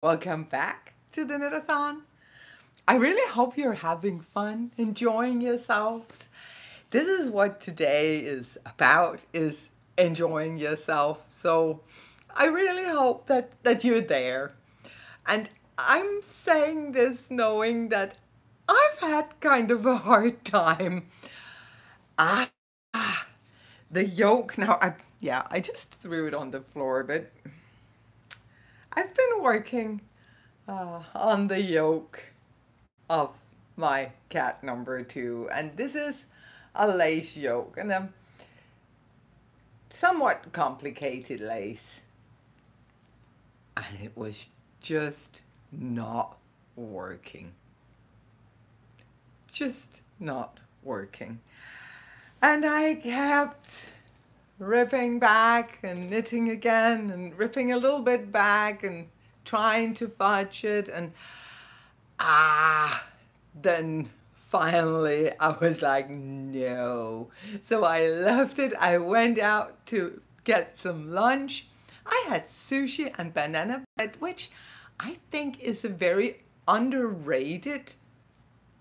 Welcome back to the Knitathon. I really hope you're having fun, enjoying yourselves. This is what today is about, is enjoying yourself. So I really hope that you're there. And I'm saying this knowing that I've had kind of a hard time. Ah, the yoke. Now, I just threw it on the floor, but I've been working on the yoke of my cat number 2, and this is a lace yoke, and a somewhat complicated lace, and it was just not working. Just not working. And I kept ripping back and knitting again and ripping a little bit back and trying to fudge it, and then finally I was like, no. So I left it. I went out to get some lunch. I had sushi and banana bread, which I think is a very underrated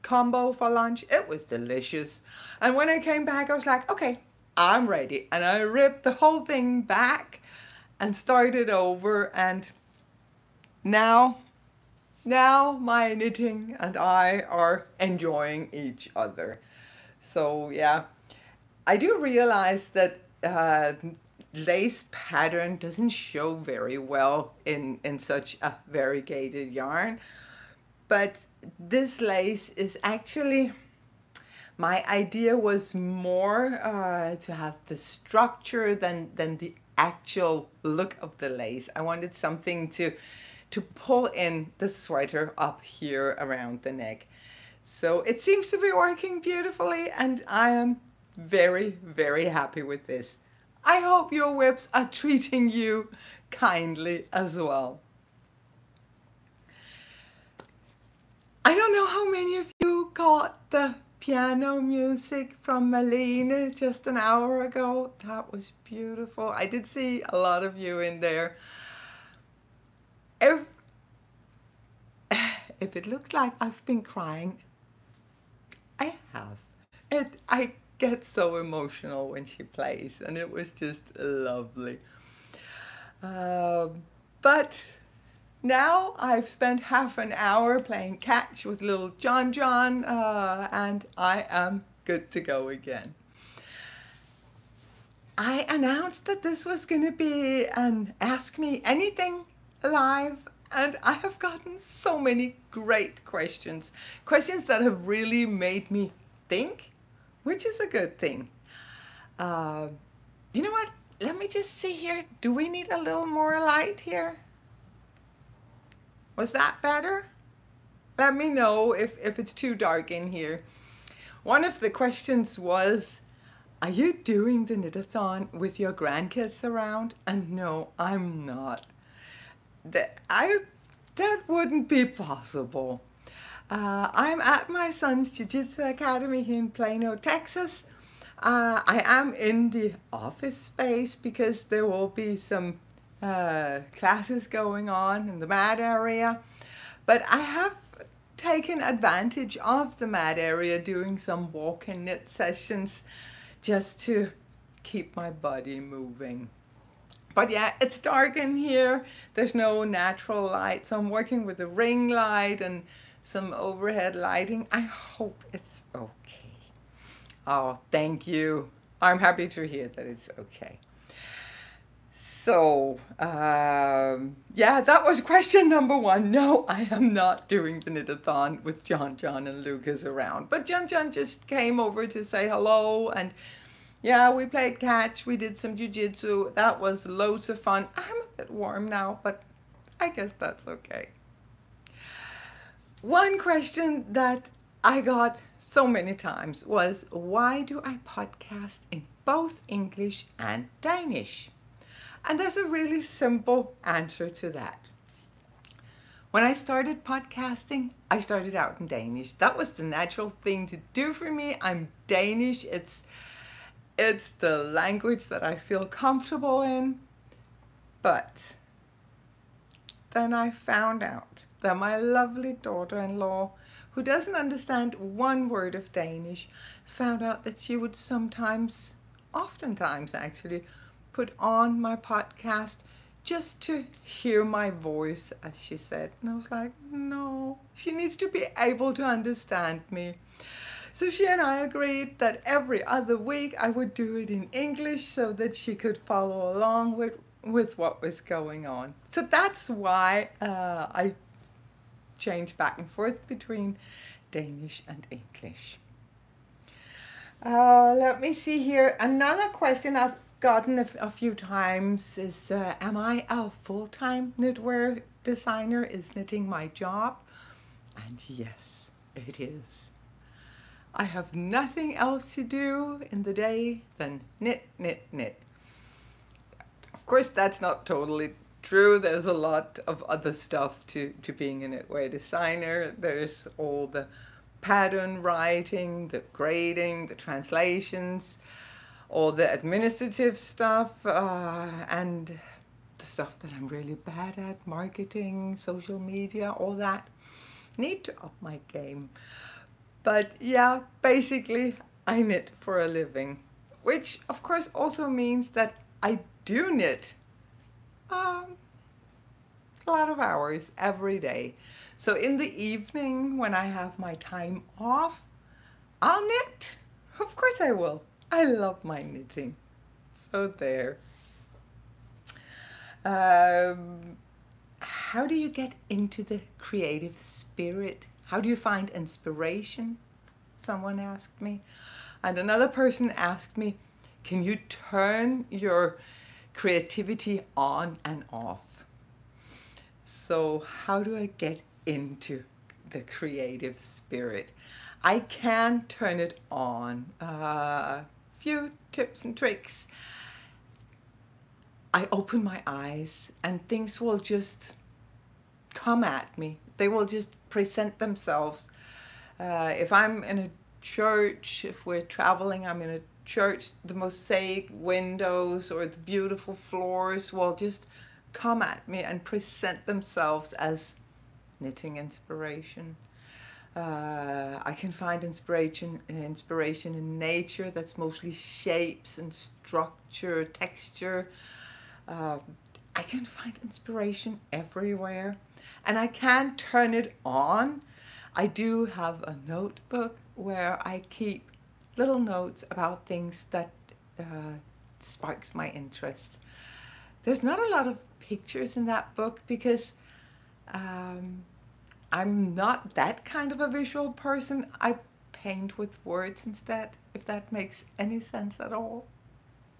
combo for lunch. It was delicious. And when I came back, I was like, okay, I'm ready. And I ripped the whole thing back and started over. And now my knitting and I are enjoying each other. So yeah, I do realize that lace pattern doesn't show very well in such a variegated yarn, but this lace is actually, my idea was more to have the structure than the actual look of the lace. I wanted something to pull in the sweater up here around the neck. So it seems to be working beautifully, and I am very, very happy with this. I hope your whips are treating you kindly as well. I don't know how many of you caught the piano music from Malene just an hour ago. That was beautiful. I did see a lot of you in there. If it looks like I've been crying, I have. I get so emotional when she plays, and it was just lovely. But now I've spent half an hour playing catch with little John, and I am good to go again. I announced that this was going to be an Ask Me Anything live, and I have gotten so many great questions that have really made me think, which is a good thing. You know what? Let me just see here. Do we need a little more light here? Was that better? Let me know if it's too dark in here. One of the questions was, are you doing the Knitathon with your grandkids around? And no, I'm not. That wouldn't be possible. I'm at my son's Jiu-Jitsu Academy here in Plano, Texas. I am in the office space because there will be some classes going on in the mat area. But I have taken advantage of the mat area doing some walk and knit sessions just to keep my body moving. But yeah, it's dark in here. There's no natural light, so I'm working with a ring light and some overhead lighting. I hope it's okay. Oh, thank you. I'm happy to hear that it's okay. So, yeah, that was question number 1. No, I am not doing the Knitathon with John and Lucas around. But John just came over to say hello, and yeah, we played catch, we did some jiu-jitsu. That was loads of fun. I'm a bit warm now, but I guess that's okay. One question that I got so many times was, why do I podcast in both English and Danish? And there's a really simple answer to that. When I started podcasting, I started out in Danish. That was the natural thing to do for me. I'm Danish. It's the language that I feel comfortable in. But then I found out that my lovely daughter-in-law, who doesn't understand one word of Danish, found out that she would sometimes, oftentimes actually, put on my podcast just to hear my voice, as she said. And I was like, no, she needs to be able to understand me. So she and I agreed that every other week I would do it in English so that she could follow along with what was going on. So that's why I changed back and forth between Danish and English. Let me see here. Another question I've gotten a few times is, am I a full-time knitwear designer? Is knitting my job? And yes, it is. I have nothing else to do in the day than knit, knit, knit. Of course, that's not totally true. There's a lot of other stuff to being a knitwear designer. There's all the pattern writing, the grading, the translations, all the administrative stuff, and the stuff that I'm really bad at, marketing, social media, all that. Need to up my game. But yeah, basically I knit for a living, which of course also means that I do knit a lot of hours every day. So in the evening when I have my time off, I'll knit. Of course I will. I love my knitting. So there. How do you get into the creative spirit? How do you find inspiration? Someone asked me. And another person asked me, can you turn your creativity on and off? So how do I get into the creative spirit? I can turn it on. Few tips and tricks. I open my eyes and things will just come at me. They will just present themselves. If I'm in a church, if we're traveling, I'm in a church, the mosaic windows or the beautiful floors will just come at me and present themselves as knitting inspiration. I can find inspiration in nature. That's mostly shapes and structure, texture. I can find inspiration everywhere, and I can turn it on. I do have a notebook where I keep little notes about things that sparks my interest. There's not a lot of pictures in that book because I'm not that kind of a visual person. I paint with words instead, if that makes any sense at all.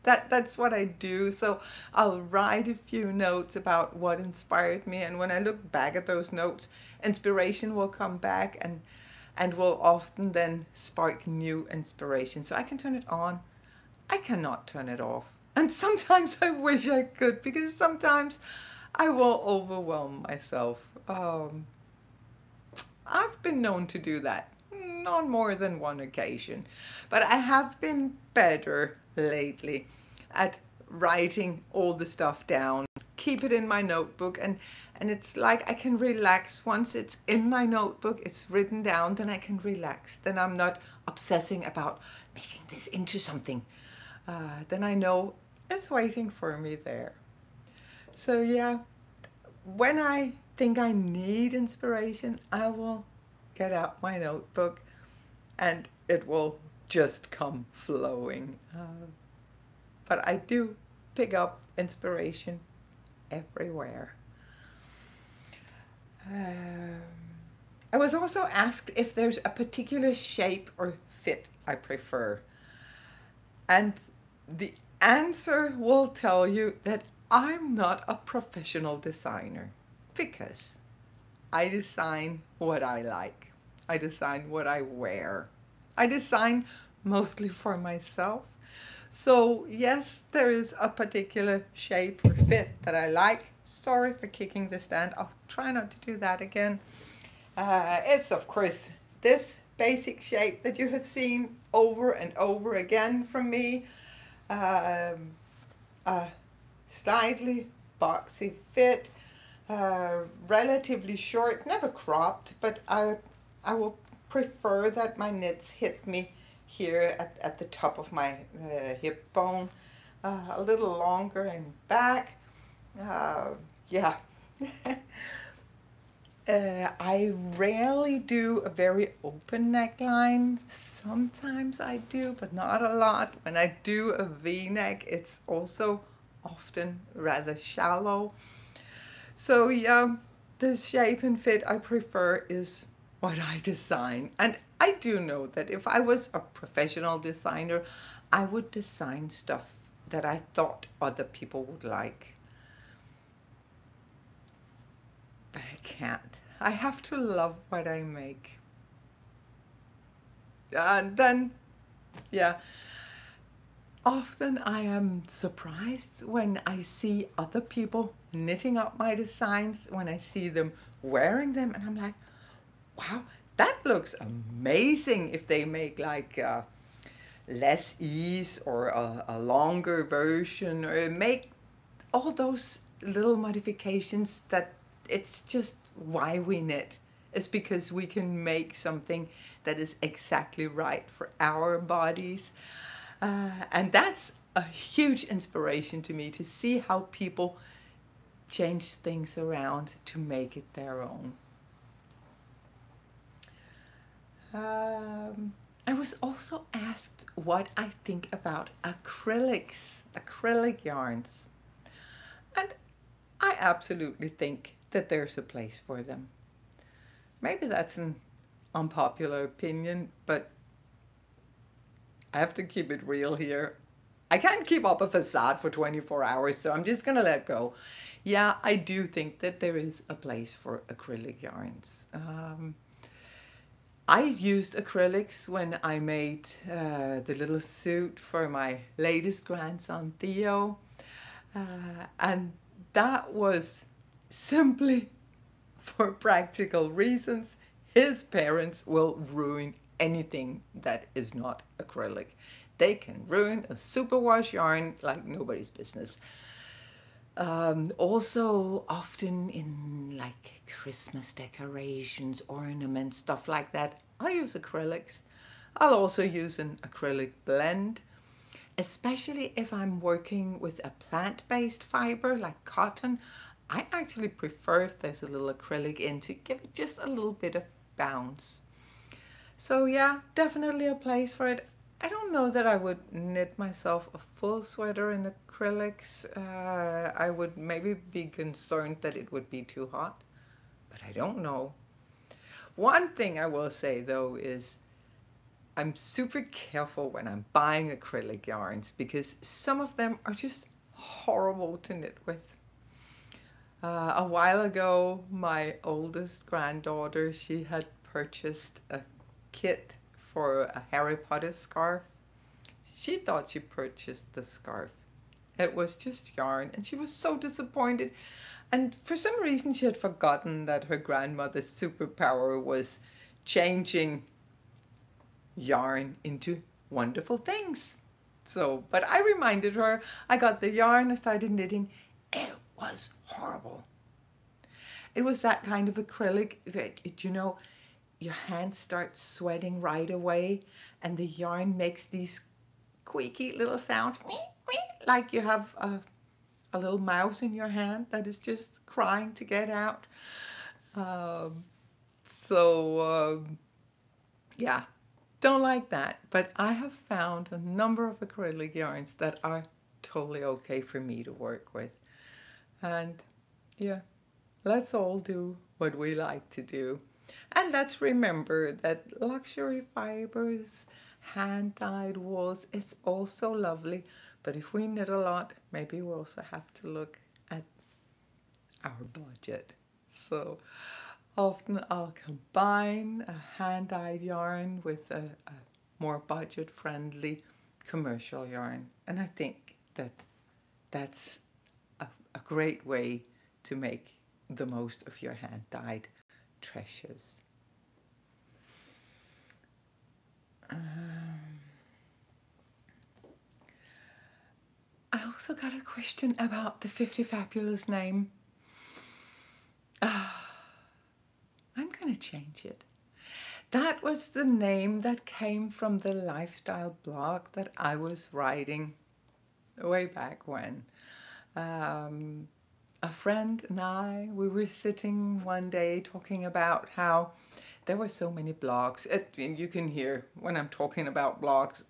That's what I do. So I'll write a few notes about what inspired me, and when I look back at those notes, inspiration will come back and will often then spark new inspiration. So I can turn it on. I cannot turn it off. And sometimes I wish I could, because sometimes I will overwhelm myself. I've been known to do that on more than one occasion, but I have been better lately at writing all the stuff down, keep it in my notebook, and it's like I can relax. Once it's in my notebook, it's written down, then I can relax. Then I'm not obsessing about making this into something. Then I know it's waiting for me there. So yeah, when I think I need inspiration, I will get out my notebook and it will just come flowing. But I do pick up inspiration everywhere. I was also asked if there's a particular shape or fit I prefer. And the answer will tell you that I'm not a professional designer, because I design what I like. I design what I wear. I design mostly for myself. So yes, there is a particular shape or fit that I like. Sorry for kicking the stand. I'll try not to do that again. It's of course this basic shape that you have seen over and over again from me. A slightly boxy fit, relatively short, never cropped, but I will prefer that my knits hit me here at the top of my hip bone, a little longer in back. Yeah. I rarely do a very open neckline. Sometimes I do, but not a lot. When I do a V-neck, it's also often rather shallow. So yeah, the shape and fit I prefer is what I design. And I do know that if I was a professional designer, I would design stuff that I thought other people would like. But I can't. I have to love what I make. And then, yeah, often I am surprised when I see other people knitting up my designs, when I see them wearing them, and I'm like, wow, that looks amazing if they make like less ease or a longer version, or make all those little modifications that it's just why we knit. It's because we can make something that is exactly right for our bodies. And that's a huge inspiration to me, to see how people change things around to make it their own. I was also asked what I think about acrylics, acrylic yarns. And I absolutely think that there's a place for them. Maybe that's an unpopular opinion, but I have to keep it real here. I can't keep up a facade for 24 hours, so I'm just gonna let go. Yeah, I do think that there is a place for acrylic yarns. I used acrylics when I made the little suit for my latest grandson, Theo. And that was simply for practical reasons. His parents will ruin anything that is not acrylic. They can ruin a superwash yarn like nobody's business. Also often in like Christmas decorations, ornaments, stuff like that, I use acrylics. I'll also use an acrylic blend, especially if I'm working with a plant-based fiber like cotton. I actually prefer if there's a little acrylic in to give it just a little bit of bounce. So yeah, definitely a place for it. I don't know that I would knit myself a full sweater in acrylics. I would maybe be concerned that it would be too hot, but I don't know. One thing I will say though is I'm super careful when I'm buying acrylic yarns, because some of them are just horrible to knit with. A while ago, my oldest granddaughter, she had purchased a kit for a Harry Potter scarf. She thought she purchased the scarf. It was just yarn, and she was so disappointed. And for some reason, she had forgotten that her grandmother's superpower was changing yarn into wonderful things. So, but I reminded her, I got the yarn, I started knitting. It was horrible. It was that kind of acrylic that, you know, your hands start sweating right away, and the yarn makes these squeaky little sounds, like you have a little mouse in your hand that is just crying to get out. Yeah, don't like that. But I have found a number of acrylic yarns that are totally okay for me to work with. And yeah, let's all do what we like to do. And let's remember that luxury fibers, hand-dyed wools, it's also lovely. But if we knit a lot, maybe we also have to look at our budget. So often I'll combine a hand-dyed yarn with a more budget-friendly commercial yarn. And I think that that's a great way to make the most of your hand-dyed treasures. I also got a question about the Fiftyfabulous name. I'm going to change it. That was the name that came from the lifestyle blog that I was writing way back when. A friend and I, we were sitting one day talking about how there were so many blogs. You can hear when I'm talking about blogs,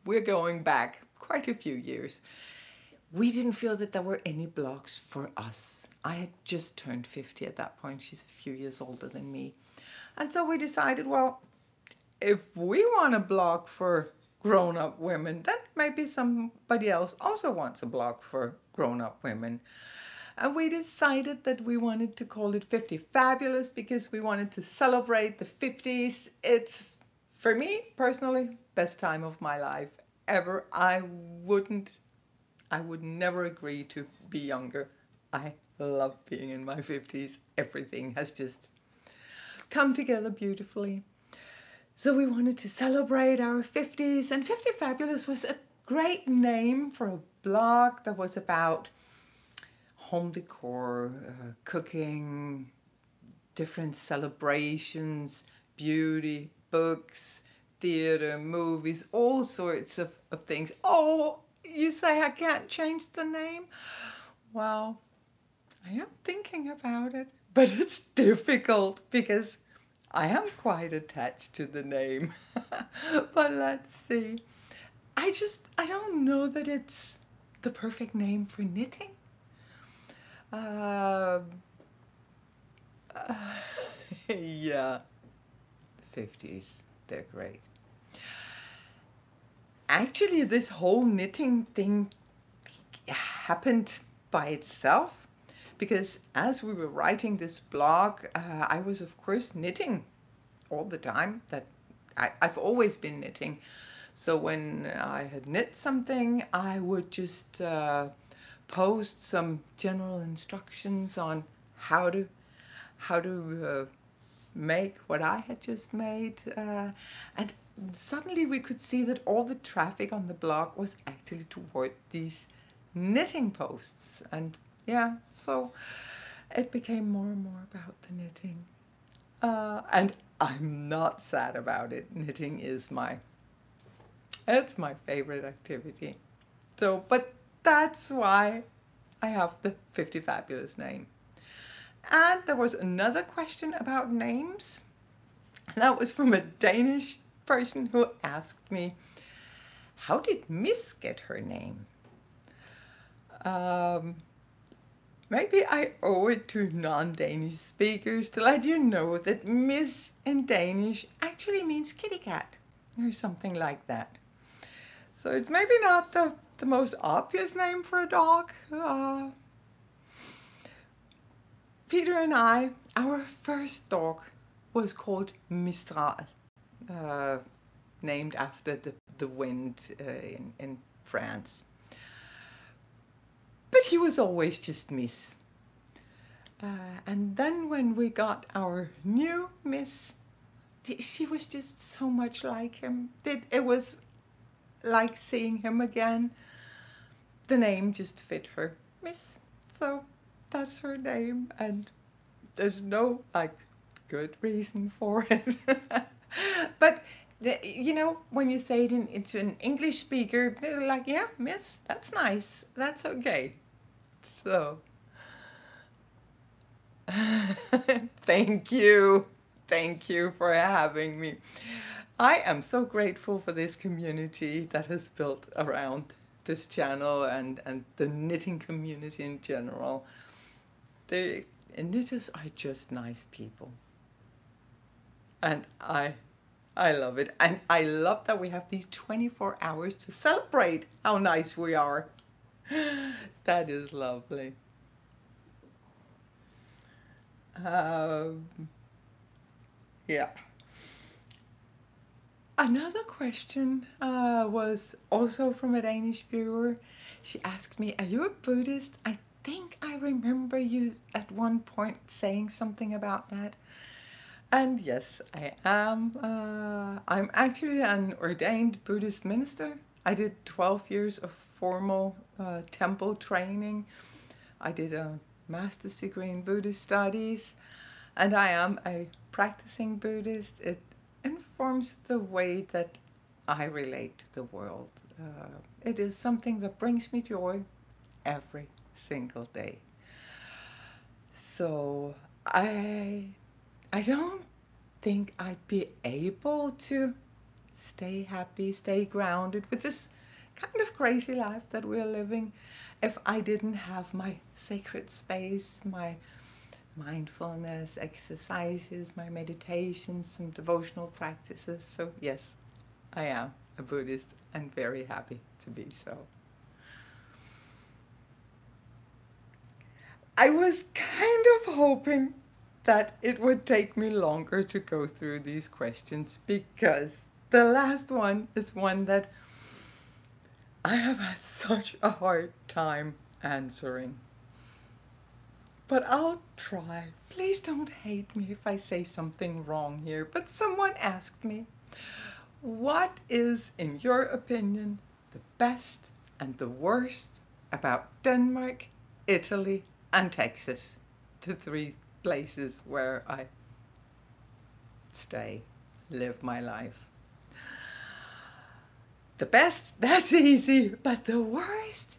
we're going back quite a few years. We didn't feel that there were any blogs for us. I had just turned 50 at that point. She's a few years older than me. And so we decided, well, if we want a blog for grown-up women, then maybe somebody else also wants a blog for grown-up women. And we decided that we wanted to call it 50Fabulous because we wanted to celebrate the 50s. It's, for me personally, best time of my life ever. I would never agree to be younger. I love being in my 50s. Everything has just come together beautifully. So we wanted to celebrate our 50s, and 50Fabulous was a great name for a blog that was about home decor, cooking, different celebrations, beauty, books, theater, movies, all sorts of things. Oh, you say I can't change the name? Well, I am thinking about it, but it's difficult because I am quite attached to the name. But let's see. I don't know that it's the perfect name for knitting. Yeah, 50s, they're great. Actually, this whole knitting thing happened by itself because as we were writing this blog, I was of course knitting all the time. I've always been knitting. So when I had knit something, I would just post some general instructions on how to make what I had just made, and suddenly we could see that all the traffic on the blog was actually toward these knitting posts, and yeah, so it became more and more about the knitting, and I'm not sad about it. Knitting is it's my favorite activity. So, but that's why I have the 50Fabulous name. And there was another question about names. And that was from a Danish person who asked me, how did Miss get her name? Maybe I owe it to non-Danish speakers to let you know that Miss in Danish actually means kitty cat or something like that. So it's maybe not the most obvious name for a dog. Peter and I, our first dog was called Mistral, named after the wind in France. But he was always just Miss. And then when we got our new Miss, she was just so much like him. It was like seeing him again. The name just fit her, Miss. So that's her name, and there's no good reason for it. But you know, when you say it to an English speaker, they're like, yeah, Miss, that's nice, that's okay. So thank you for having me. I am so grateful for this community that has built around this channel and the knitting community in general. The knitters are just nice people, and I love it, and I love that we have these 24 hours to celebrate how nice we are. That is lovely. Yeah. Another question was also from a Danish viewer. She asked me, are you a Buddhist? I think I remember you at one point saying something about that. And yes, I am. I'm actually an ordained Buddhist minister. I did 12 years of formal temple training. I did a master's degree in Buddhist studies, and I am a practicing Buddhist. It informs the way that I relate to the world. It is something that brings me joy every single day. So I don't think I'd be able to stay happy, stay grounded with this kind of crazy life that we're living if I didn't have my sacred space, my mindfulness exercises, my meditations, some devotional practices. So yes, I am a Buddhist and very happy to be so. I was kind of hoping that it would take me longer to go through these questions, because the last one is one that I have had such a hard time answering. But I'll try. Please don't hate me if I say something wrong here. But someone asked me, what is, in your opinion, the best and the worst about Denmark, Italy, and Texas, the three places where I stay, live my life? The best, that's easy, but the worst?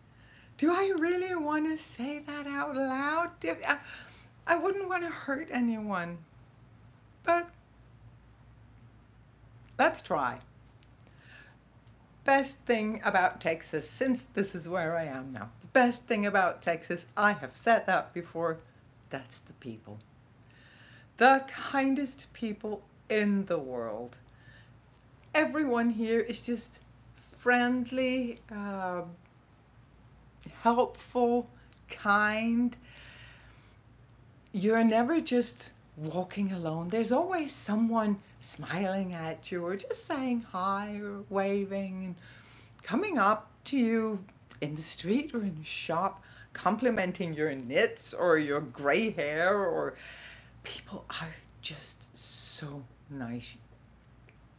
Do I really want to say that out loud? I wouldn't want to hurt anyone, but let's try. Best thing about Texas, since this is where I am now, the best thing about Texas, I have said that before, that's the people. The kindest people in the world. Everyone here is just friendly, helpful, kind. You're never just walking alone. There's always someone smiling at you or just saying hi or waving and coming up to you in the street or in the shop, complimenting your knits or your gray hair. Or people are just so nice.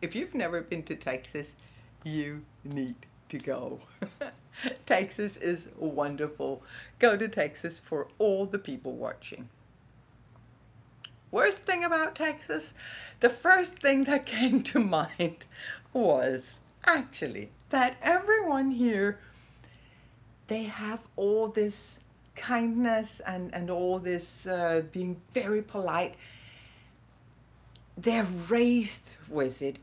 If you've never been to Texas, you need to go. Texas is wonderful. Go to Texas for all the people watching. Worst thing about Texas? The first thing that came to mind was actually that everyone here, they have all this kindness and all this being very polite. They're raised with it.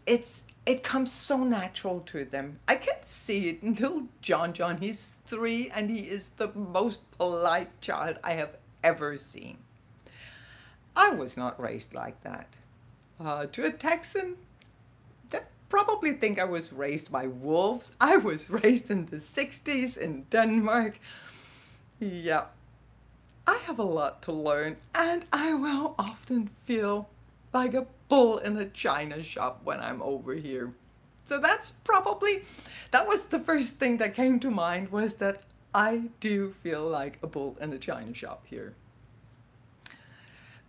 It comes so natural to them. I can see it in little John. He's 3 and he is the most polite child I have ever seen. I was not raised like that. To a Texan, they probably think I was raised by wolves. I was raised in the 60s in Denmark. Yeah, I have a lot to learn, and I will often feel like a bull in a china shop when I'm over here. So that was the first thing that came to mind, was that I do feel like a bull in a china shop here.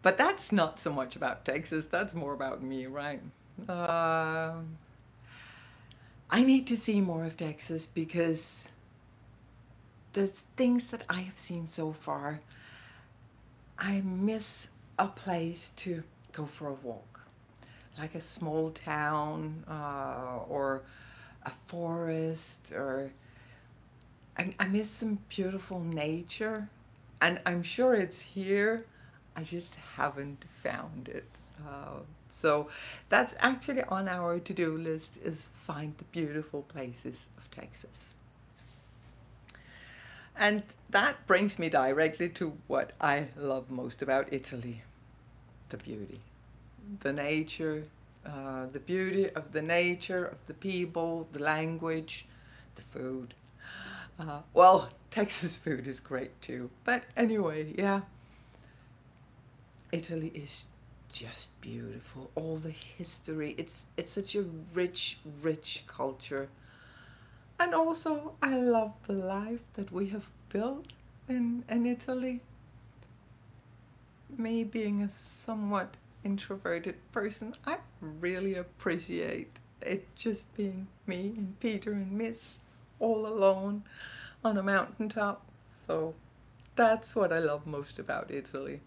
But that's not so much about Texas, that's more about me, right? I need to see more of Texas, because the things that I have seen so far, I miss a place to go for a walk, like a small town or a forest, or I miss some beautiful nature, and I'm sure it's here. I just haven't found it. So that's actually on our to-do list, is find the beautiful places of Texas. And that brings me directly to what I love most about Italy, the beauty. The nature, the beauty of the nature, of the people, the language, the food. Well, Texas food is great too. But anyway, yeah. Italy is just beautiful. All the history. It's such a rich culture. And also, I love the life that we have built in Italy. Me being a somewhat introverted person, I really appreciate it just being me and Peter and Miss all alone on a mountaintop. So That's what I love most about Italy.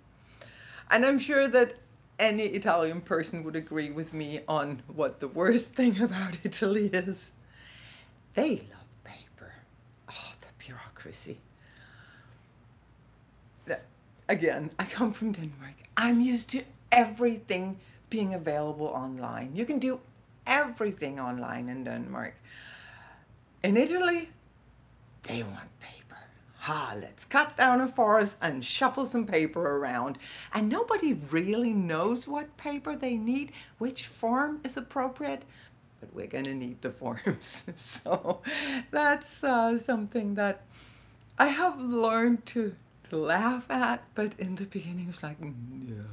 And I'm sure that any Italian person would agree with me on what the worst thing about Italy is. They love paper. Oh, the bureaucracy. Again, I come from Denmark. I'm used to everything being available online. You can do everything online in Denmark. In Italy, they want paper. Let's cut down a forest and shuffle some paper around. And nobody really knows what paper they need, which form is appropriate, but we're gonna need the forms. So that's something that I have learned to laugh at, but in the beginning it was like, no.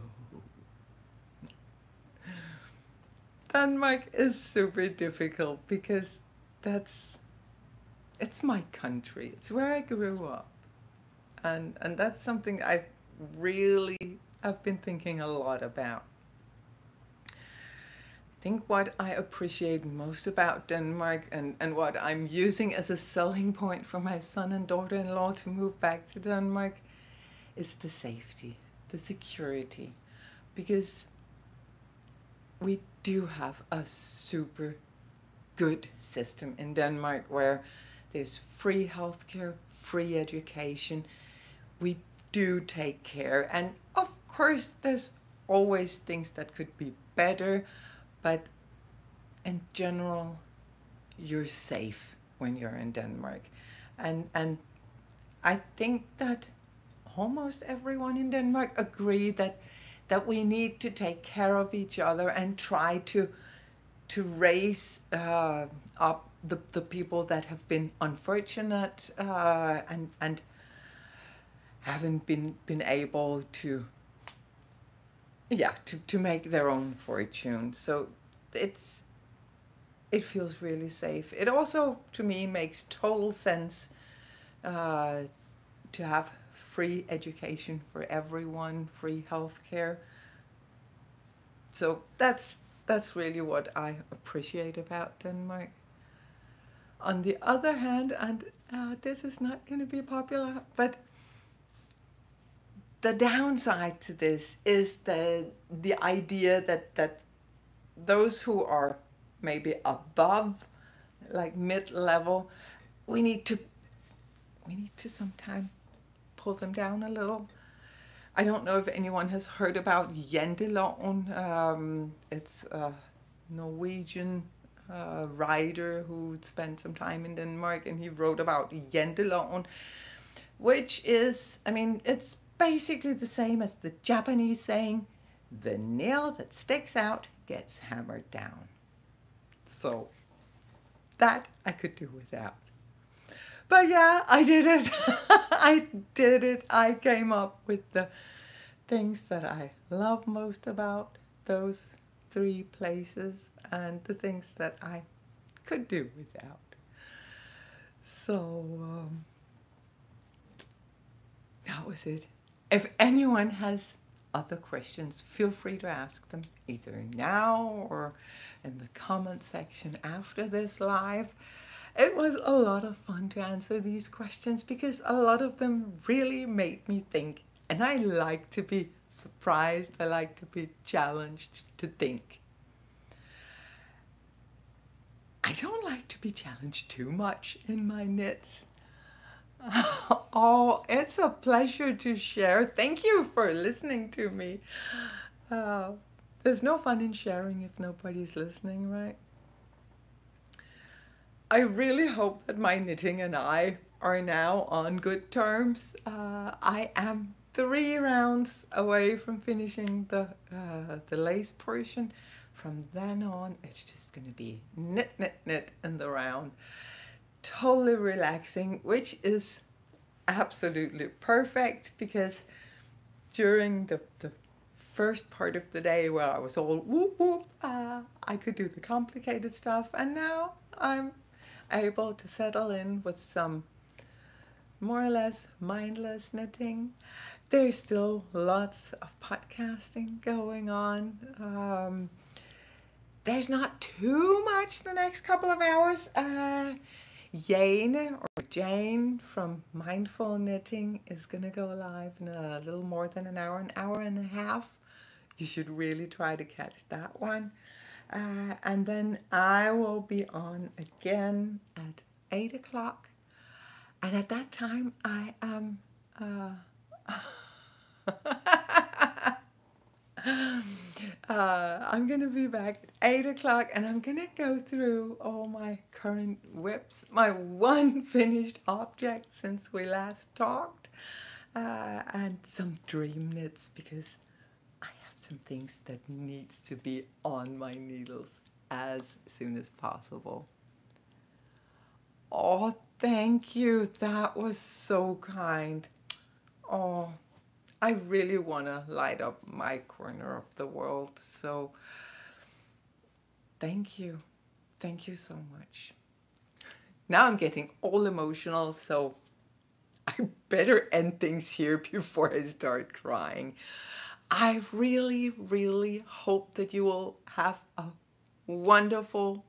Denmark is super difficult because it's my country. It's where I grew up. And that's something I have been thinking a lot about. I think what I appreciate most about Denmark and what I'm using as a selling point for my son and daughter-in-law to move back to Denmark is the safety, the security, because we do have a super good system in Denmark where there's free healthcare, free education. We do take care, and of course there's always things that could be better, but in general you're safe when you're in Denmark. And I think that almost everyone in Denmark agree that we need to take care of each other and try to raise up the people that have been unfortunate and haven't been able to make their own fortune. So it feels really safe. It also, to me, makes total sense to have free education for everyone, free healthcare. So that's really what I appreciate about Denmark. On the other hand, and this is not going to be popular, but the downside to this is the idea that those who are maybe above, like mid-level, we need to sometimes pull them down a little. I don't know if anyone has heard about Janteloven. It's a Norwegian writer who spent some time in Denmark, and he wrote about Janteloven, which is, I mean, it's basically the same as the Japanese saying, the nail that sticks out gets hammered down. So that I could do without. But yeah, I did it. I did it. I came up with the things that I love most about those 3 places and the things that I could do without. So that was it. If anyone has other questions, feel free to ask them either now or in the comment section after this live. It was a lot of fun to answer these questions because a lot of them really made me think, and I like to be surprised. I like to be challenged to think. I don't like to be challenged too much in my knits. Oh, it's a pleasure to share. Thank you for listening to me. There's no fun in sharing if nobody's listening, right? I really hope that my knitting and I are now on good terms. I am 3 rounds away from finishing the lace portion. From then on, it's just going to be knit, knit, knit in the round. Totally relaxing, which is absolutely perfect because during the first part of the day where I was all whoop whoop, I could do the complicated stuff, and now I'm able to settle in with some more or less mindless knitting. There's still lots of podcasting going on. There's not too much the next couple of hours. Jane from Mindful Knitting is going to go live in a little more than an hour and a half. You should really try to catch that one. And then I will be on again at 8 o'clock. And at that time, I am... I'm going to be back at 8 o'clock and I'm going to go through all my current whips, my one finished object since we last talked, and some dream knits, because I have some things that needs to be on my needles as soon as possible. Oh, thank you. That was so kind. Oh, I really want to light up my corner of the world. So thank you. Thank you so much. Now I'm getting all emotional, so I better end things here before I start crying. I really, really hope that you will have a wonderful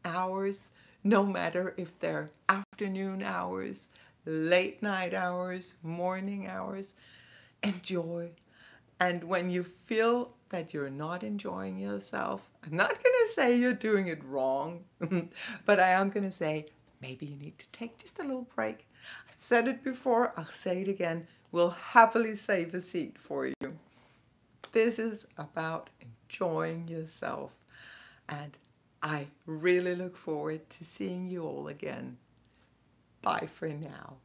hours, no matter if they're afternoon hours, late night hours, morning hours. Enjoy. And when you feel that you're not enjoying yourself, I'm not going to say you're doing it wrong, but I am going to say maybe you need to take just a little break. I've said it before, I'll say it again. We'll happily save a seat for you. This is about enjoying yourself, and I really look forward to seeing you all again. Bye for now.